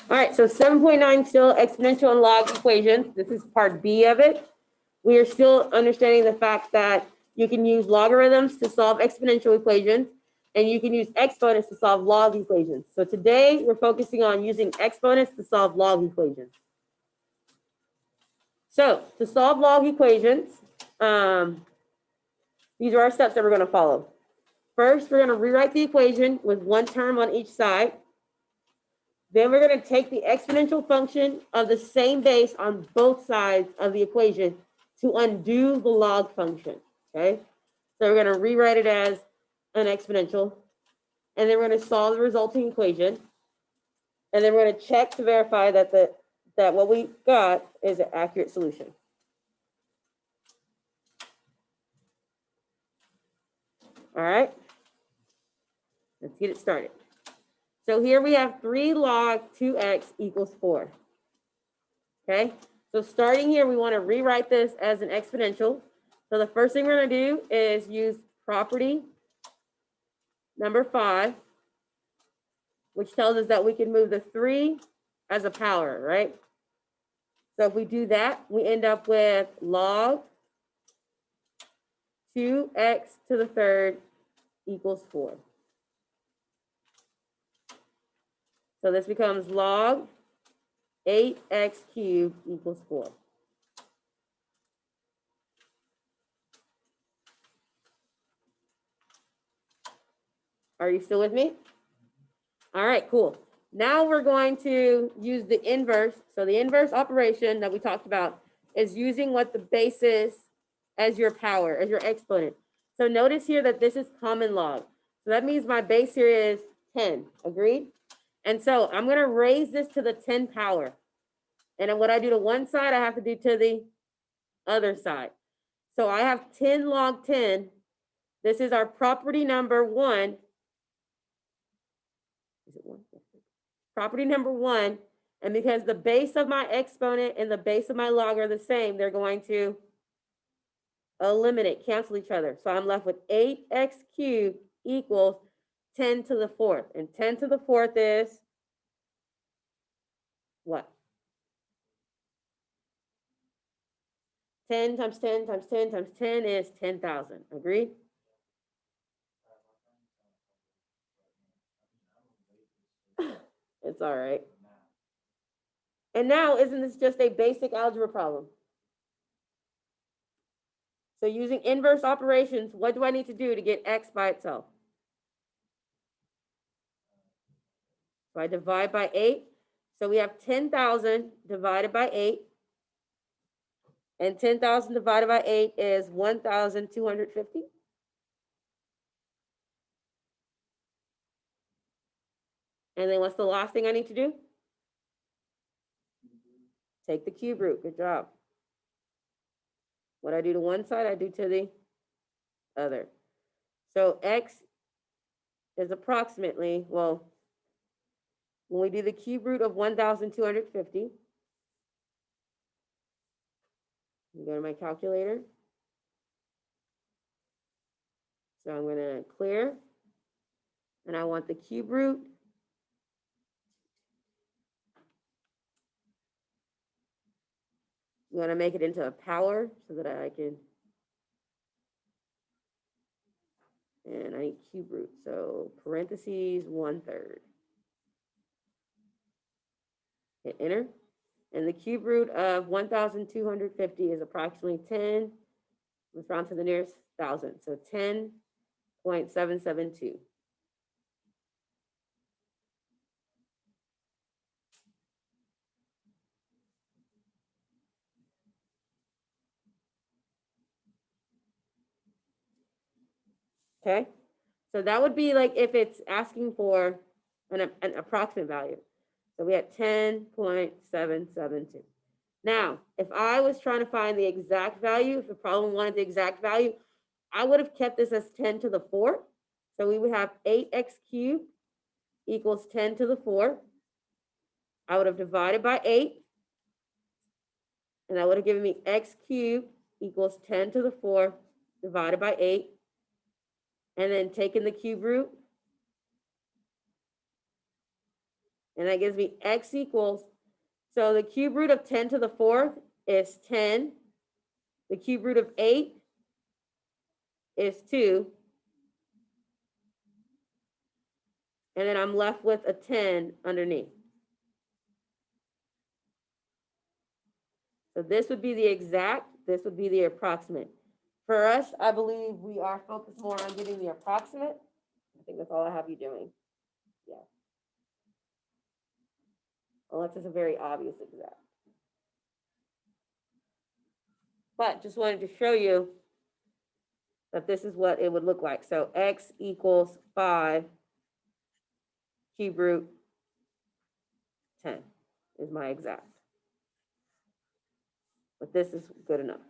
All right, so 7.9 still exponential and log equations. This is part B of it. We are still understanding the fact that you can use logarithms to solve exponential equations, and you can use exponents to solve log equations. So today we're focusing on using exponents to solve log equations. So to solve log equations, these are our steps that we're going to follow. First, we're going to rewrite the equation with one term on each side. Then we're going to take the exponential function of the same base on both sides of the equation to undo the log function, okay? So we're going to rewrite it as an exponential, and then we're going to solve the resulting equation, and then we're going to check to verify that what we got is an accurate solution. All right, let's get it started. So here we have 3 log 2x equals 4. Okay, so starting here, we want to rewrite this as an exponential. So the first thing we're going to do is use property number 5, which tells us that we can move the 3 as a power, right? So if we do that, we end up with log 2x to the third equals 4. So this becomes log 8x cubed equals 4. Are you still with me? All right, cool. Now we're going to use the inverse. So the inverse operation that we talked about is using what the base is as your power, as your exponent. So notice here that this is common log. So that means my base here is 10, agreed? And so I'm gonna raise this to the 10 power. And then what I do to one side, I have to do to the other side. So I have 10 log 10. This is our property number 1. Is it 1? Property number 1, and because the base of my exponent and the base of my log are the same, they're going to eliminate, cancel each other. So I'm left with 8x cubed equals 10 to the 4th. And 10 to the 4th is what? 10 times 10 times 10 times 10 is 10,000. Agreed? It's all right. And now, isn't this just a basic algebra problem? So using inverse operations, what do I need to do to get x by itself? So I divide by 8. So we have 10,000 divided by 8. And 10,000 divided by 8 is 1,250. And then what's the last thing I need to do? Take the cube root. Good job. What I do to one side, I do to the other. So x is approximately, well, when we do the cube root of 1,250, I'm go to my calculator. So I'm going to clear, and I want the cube root. I'm going to make it into a power so that I can, and I need cube root. So parentheses 1/3. Hit enter. And the cube root of 1,250 is approximately 10. Let's round to the nearest thousand. So 10.772. Okay. So that would be like if it's asking for an approximate value. So we had 10.772. Now, if I was trying to find the exact value, if the problem wanted the exact value, I would have kept this as 10 to the 4th. So we would have 8x cubed equals 10 to the 4th. I would have divided by 8. And that would have given me x cubed equals 10 to the 4th divided by 8. And then taking the cube root And that gives me x equals, so the cube root of 10 to the fourth is 10. The cube root of 8 is 2. And then I'm left with a 10 underneath. So this would be the exact, this would be the approximate. For us, I believe we are focused more on getting the approximate. I think that's all I have you doing. Yeah. Unless it's a very obvious exact. But just wanted to show you that this is what it would look like. So x equals 5 cube root 10 is my exact. But this is good enough.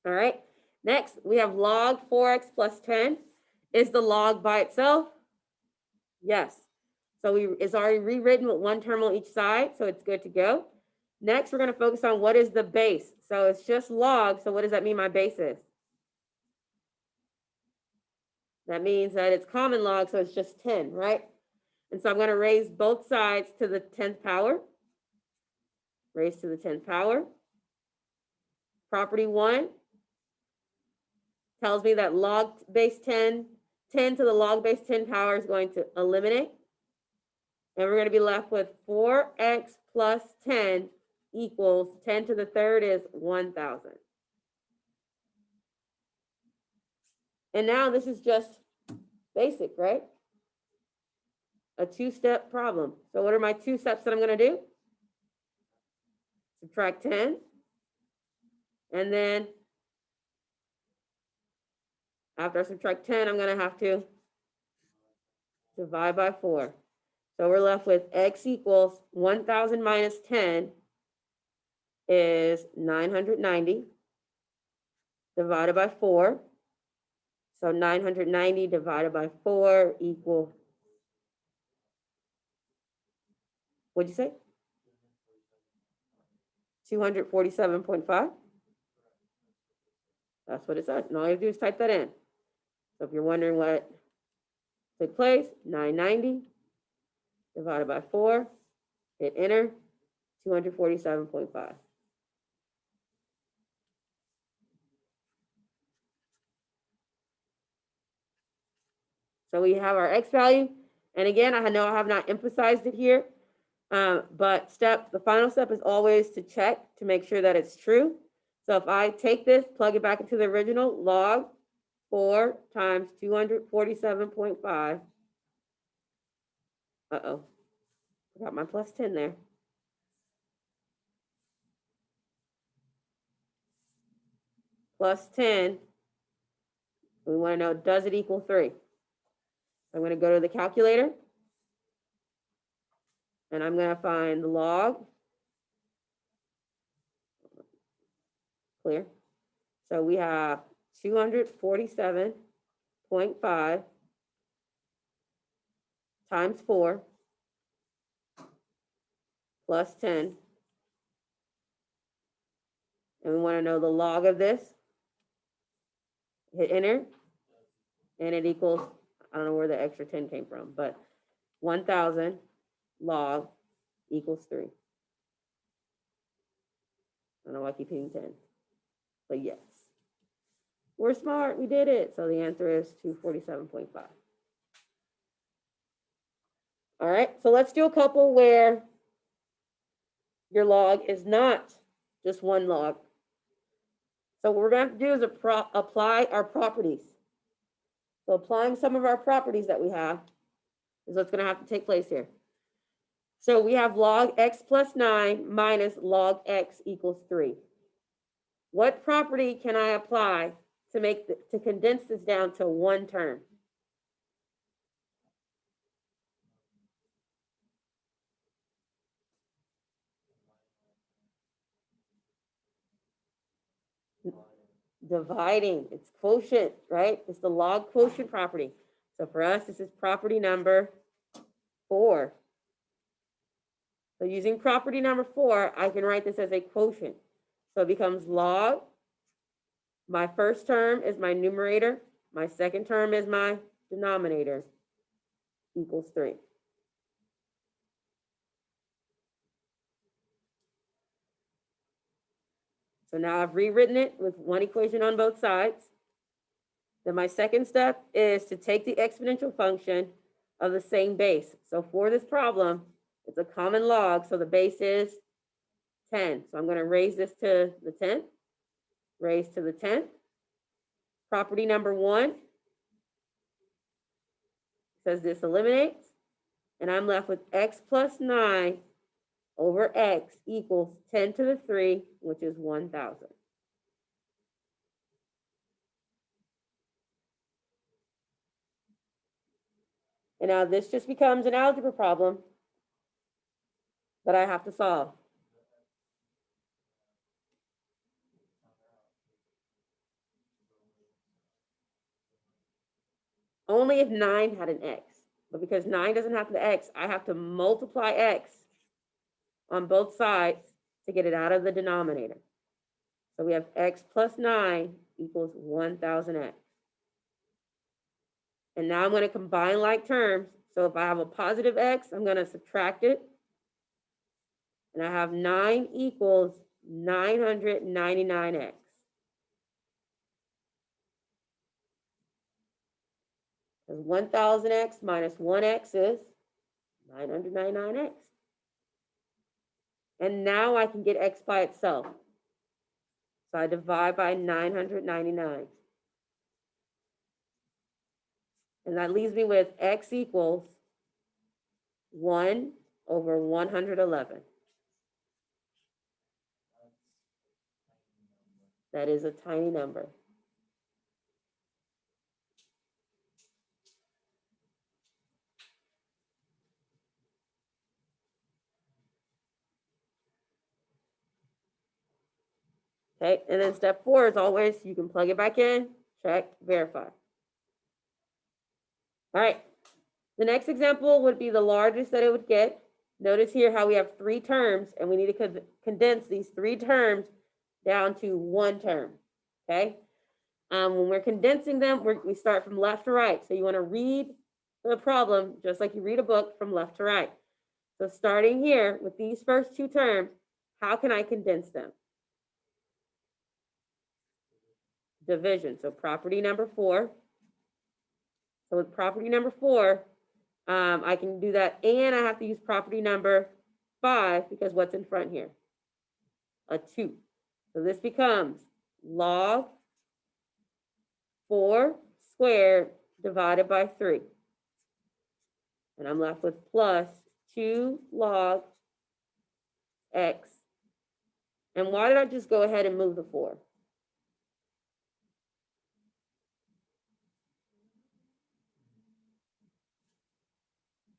All right. Next, we have log 4x plus 10. Is the log by itself? Yes. So it's already rewritten with one term on each side, so it's good to go. Next, we're going to focus on what is the base. So it's just log. So what does that mean my base is? That means that it's common log, so it's just 10, right? And so I'm going to raise both sides to the 10th power. Raise to the 10th power. Property 1 tells me that log base 10 to the log base 10 power is going to eliminate. And we're going to be left with 4x plus 10 equals 10 to the third is 1,000. And now this is just basic, right? A two-step problem. So what are my two steps that I'm going to do? Subtract 10. And then after I subtract 10, I'm going to have to divide by 4. So we're left with x equals 1,000 minus 10 is 990 divided by 4. So 990 divided by 4 equals, what'd you say? 247.5. That's what it says. And all you have to do is type that in. So if you're wondering what took place, 990 divided by 4, hit enter, 247.5. So we have our x value. And again, I know I have not emphasized it here, but the final step is always to check to make sure that it's true. So if I take this, plug it back into the original, log 4 times 247.5. Uh-oh, forgot my plus 10 there. Plus 10, we want to know, does it equal 3? I'm going to go to the calculator, and I'm going to find the log. Clear. So we have 247.5 times 4 plus 10. And we want to know the log of this. Hit enter. And it equals, I don't know where the extra 10 came from, but 1,000 log equals 3. I don't know why I keep hitting 10. But yes. We're smart. We did it. So the answer is 247.5. All right. So let's do a couple where your log is not just one log. So what we're going to have to do is apply our properties. So applying some of our properties that we have is what's going to have to take place here. So we have log x plus 9 minus log x equals 3. What property can I apply to condense this down to one term? Dividing. It's quotient, right? It's the log quotient property. So for us, this is property number 4. So using property number 4, I can write this as a quotient. So it becomes log. My first term is my numerator, My second term is my denominator equals 3. So now I've rewritten it with one equation on both sides. Then my second step is to take the exponential function of the same base. So for this problem, it's a common log, so the base is 10. So I'm going to raise this to the 10th, raise to the 10th. Property number 1 says this eliminates, and I'm left with x plus 9 over x equals 10 to the 3, which is 1,000. And now this just becomes an algebra problem that I have to solve. Only if 9 had an x. But because 9 doesn't have the x, I have to multiply x on both sides to get it out of the denominator. So we have x plus 9 equals 1,000x. And now I'm going to combine like terms. So if I have a positive x, I'm going to subtract it. And I have 9 equals 999x. Because 1,000x minus 1x is 999x. And now I can get x by itself. So I divide by 999. And that leaves me with x equals 1 over 111. That is a tiny number. Okay, and then step 4 is always, you can plug it back in, check, verify. All right, the next example would be the largest that it would get. Notice here how we have 3 terms, and we need to condense these 3 terms down to 1 term, okay? When we're condensing them, we start from left to right. So you want to read the problem just like you read a book from left to right. So starting here with these first 2 terms, how can I condense them? Division. So property number 4. So with property number 4, I can do that, and I have to use property number 5 because what's in front here? A 2. So this becomes log 4 squared divided by 3. And I'm left with plus 2 log x. And why did I just go ahead and move the 4?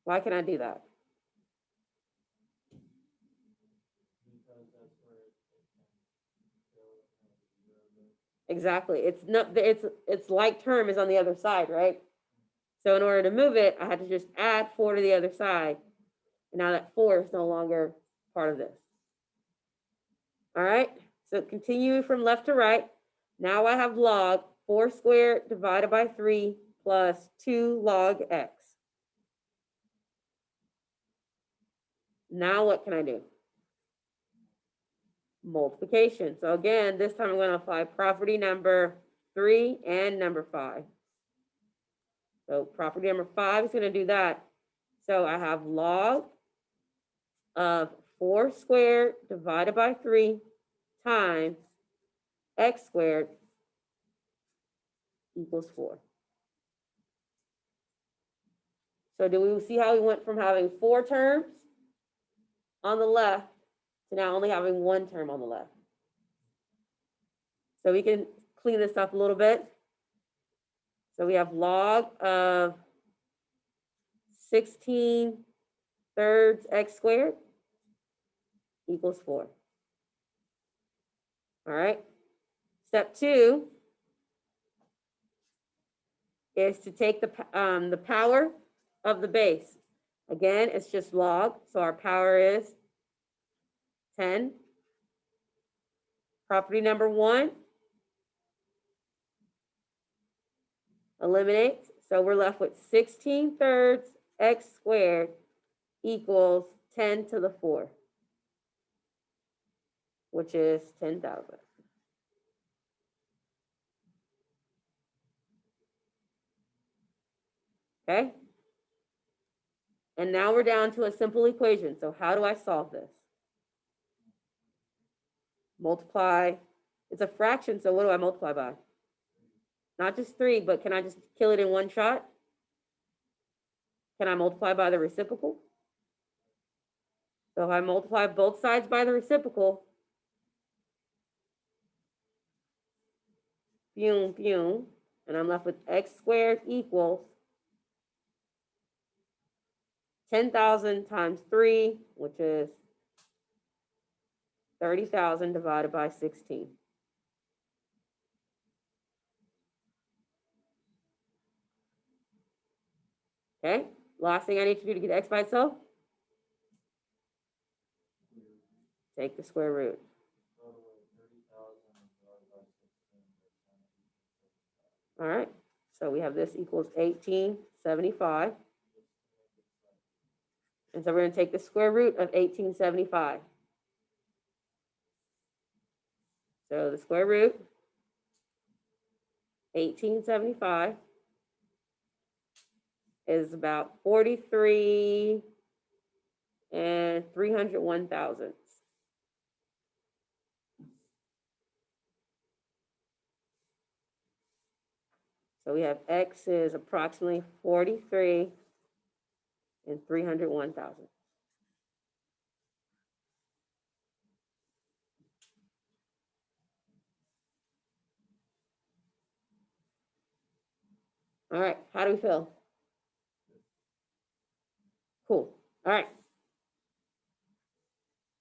Why can I do that? Exactly. It's like term is on the other side, right? So in order to move it, I had to just add 4 to the other side. And now that 4 is no longer part of this. All right. So continue from left to right. Now I have log 4 squared divided by 3 plus 2 log x. Now what can I do? Multiplication. So again, this time I'm going to apply property number 3 and number 5. So property number 5 is going to do that. So I have log of 4 squared divided by 3 times x squared equals 4. So do we see how we went from having 4 terms on the left to now only having 1 term on the left? So we can clean this up a little bit. So we have log of 16 thirds x squared equals 4. All right. Step 2 is to take the power of the base. Again, it's just log, so our power is 10. Property number 1 Eliminate. So we're left with 16/3 x squared equals 10 to the 4, which is 10,000. Okay? And now we're down to a simple equation. So how do I solve this? Multiply. It's a fraction, so what do I multiply by? Not just 3, but can I just kill it in one shot? Can I multiply by the reciprocal? So if I multiply both sides by the reciprocal, boom, boom, and I'm left with x squared equals 10,000 times 3, which is 30,000 divided by 16. Okay, last thing I need to do to get x by itself, take the square root. All right, so we have this equals 1875. And so we're going to take the square root of 1875. So the square root, 1875, is about 43 and 301 thousandths. So we have x is approximately 43 and 301 thousandths. All right, how do we feel? Cool. All right,